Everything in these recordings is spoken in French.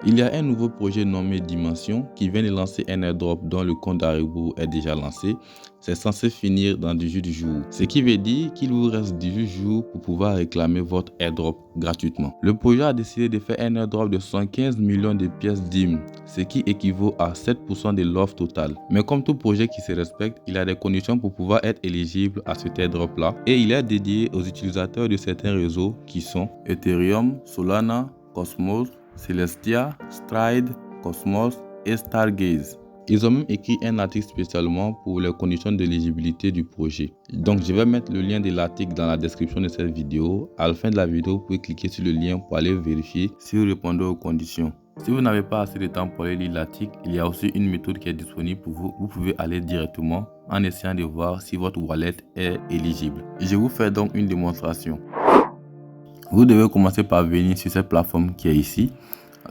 Il y a un nouveau projet nommé Dimension qui vient de lancer un airdrop dont le compte d'Haribo est déjà lancé. C'est censé finir dans 18 jours. Ce qui veut dire qu'il vous reste 18 jours pour pouvoir réclamer votre airdrop gratuitement. Le projet a décidé de faire un airdrop de 115 millions de pièces DIM, ce qui équivaut à 7% de l'offre totale. Mais comme tout projet qui se respecte, il y a des conditions pour pouvoir être éligible à cet airdrop là. Et il est dédié aux utilisateurs de certains réseaux qui sont Ethereum, Solana, Cosmos, Celestia, Stride, Cosmos et Stargaze. Ils ont même écrit un article spécialement pour les conditions d'éligibilité du projet. Donc je vais mettre le lien de l'article dans la description de cette vidéo. À la fin de la vidéo, vous pouvez cliquer sur le lien pour aller vérifier si vous répondez aux conditions. Si vous n'avez pas assez de temps pour aller lire l'article, il y a aussi une méthode qui est disponible pour vous. Vous pouvez aller directement en essayant de voir si votre wallet est éligible. Je vous fais donc une démonstration. Vous devez commencer par venir sur cette plateforme qui est ici,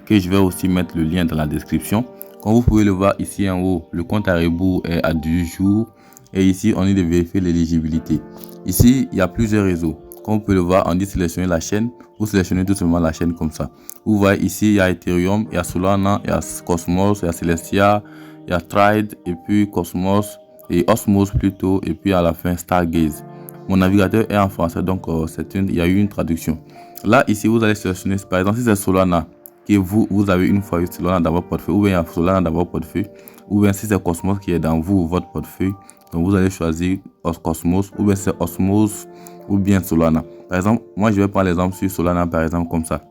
que je vais aussi mettre le lien dans la description. Comme vous pouvez le voir ici en haut, le compte Haribo est à 18 jours et ici on dit de vérifier l'éligibilité. Ici il y a plusieurs réseaux. Comme vous pouvez le voir, on dit sélectionner la chaîne. Vous sélectionnez tout simplement la chaîne comme ça. Vous voyez ici il y a Ethereum, il y a Solana, il y a Cosmos, il y a Celestia, il y a Stride et puis Cosmos et Osmos plutôt et puis à la fin Stargaze. Mon navigateur est en français, donc il y a eu une traduction. Là, ici, vous allez sélectionner, par exemple, si c'est Solana, que vous avez une fois Solana dans votre portefeuille, ou bien il y a Solana dans votre portefeuille, ou bien si c'est Cosmos qui est dans votre portefeuille, donc vous allez choisir Cosmos, ou bien c'est Osmos, ou bien Solana. Par exemple, moi, je vais prendre l'exemple sur Solana, par exemple, comme ça.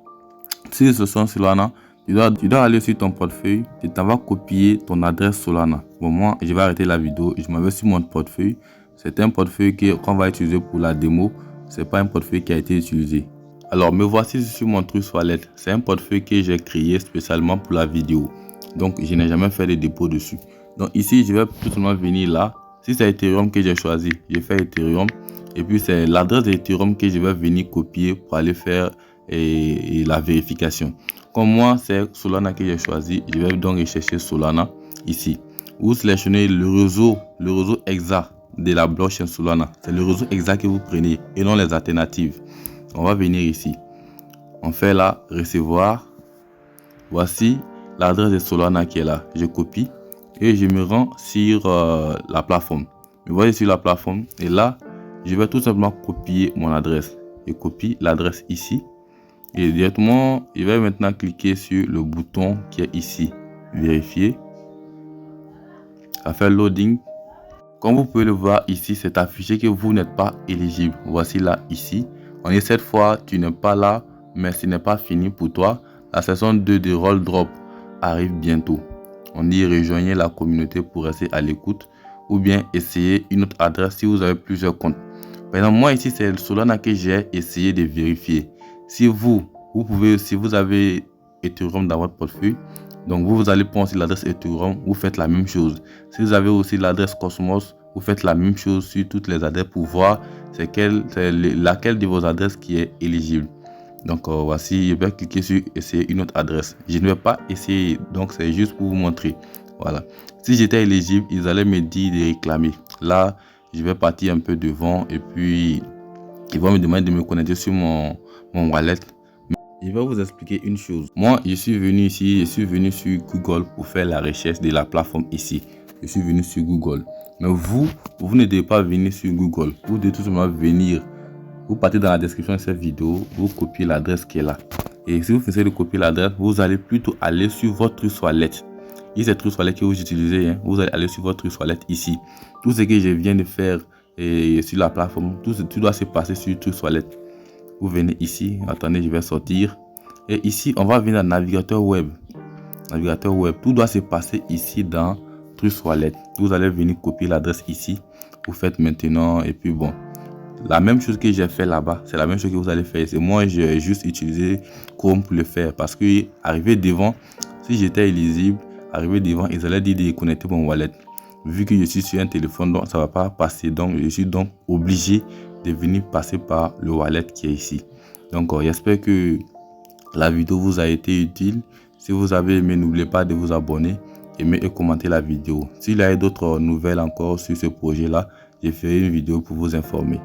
Si ce sont Solana, tu dois aller sur ton portefeuille, tu vas copier ton adresse Solana. Bon, moi, je vais arrêter la vidéo, je m'en vais sur mon portefeuille. C'est un portefeuille qu'on va utiliser pour la démo. C'est pas un portefeuille qui a été utilisé. Alors me voici sur mon Trust Wallet. C'est un portefeuille que j'ai créé spécialement pour la vidéo. Donc je n'ai jamais fait de dépôt dessus. Donc ici je vais tout simplement venir là. Si c'est Ethereum que j'ai choisi, j'ai fait Ethereum. Et puis c'est l'adresse d'Ethereum que je vais venir copier pour aller faire la vérification. Comme moi c'est Solana que j'ai choisi, je vais donc rechercher Solana ici. Vous sélectionnez le réseau exact de la blockchain Solana. C'est le réseau exact que vous prenez et non les alternatives. On va venir ici. On fait là, recevoir. Voici l'adresse de Solana qui est là. Je copie et je me rends sur la plateforme. Me voyez sur la plateforme et là, je vais tout simplement copier mon adresse. Je copie l'adresse ici et directement, je vais maintenant cliquer sur le bouton qui est ici. Vérifier. Ça fait loading. Comme vous pouvez le voir ici, c'est affiché que vous n'êtes pas éligible. Voici là, ici. On est cette fois, tu n'es pas là, mais ce n'est pas fini pour toi. La saison 2 de Roll Drop arrive bientôt. On dit rejoignez la communauté pour rester à l'écoute ou bien essayez une autre adresse si vous avez plusieurs comptes. Par exemple, moi ici, c'est le Solana que j'ai essayé de vérifier. Si vous avez Ethereum dans votre portefeuille, donc vous allez prendre aussi l'adresse Ethereum, vous faites la même chose. Si vous avez aussi l'adresse Cosmos, vous faites la même chose sur toutes les adresses pour voir laquelle de vos adresses qui est éligible. Donc voici, je vais cliquer sur essayer une autre adresse. Je ne vais pas essayer, donc c'est juste pour vous montrer. Voilà. Si j'étais éligible, ils allaient me dire de réclamer. Là, je vais partir un peu devant et puis ils vont me demander de me connecter sur mon wallet. Je vais vous expliquer une chose. Moi, je suis venu ici, je suis venu sur Google pour faire la recherche de la plateforme ici. Je suis venu sur Google. Mais vous ne devez pas venir sur Google. Vous devez tout simplement venir. Vous partez dans la description de cette vidéo, vous copiez l'adresse qui est là. Et si vous essayez de copier l'adresse, vous allez plutôt aller sur votre Trust Wallet. Et c'est Trust Wallet que vous utilisez, hein. Vous allez aller sur votre Trust Wallet ici. Tout ce que je viens de faire sur la plateforme, tout doit se passer sur Trust Wallet. Vous venez ici, attendez, je vais sortir. Et ici, on va venir dans navigateur web. Navigateur web, tout doit se passer ici dans Trust Wallet. Vous allez venir copier l'adresse ici. Vous faites maintenant et puis bon. La même chose que j'ai fait là-bas, c'est la même chose que vous allez faire. C'est moi, j'ai juste utilisé Chrome pour le faire. Parce que arrivé devant, si j'étais éligible, arrivé devant, ils allaient dire de connecter mon wallet. Vu que je suis sur un téléphone, donc ça ne va pas passer. Donc je suis donc obligé de venir passer par le wallet qui est ici. Donc j'espère que la vidéo vous a été utile. Si vous avez aimé, n'oubliez pas de vous abonner, aimer et commenter la vidéo. S'il y a d'autres nouvelles encore sur ce projet là, je ferai une vidéo pour vous informer.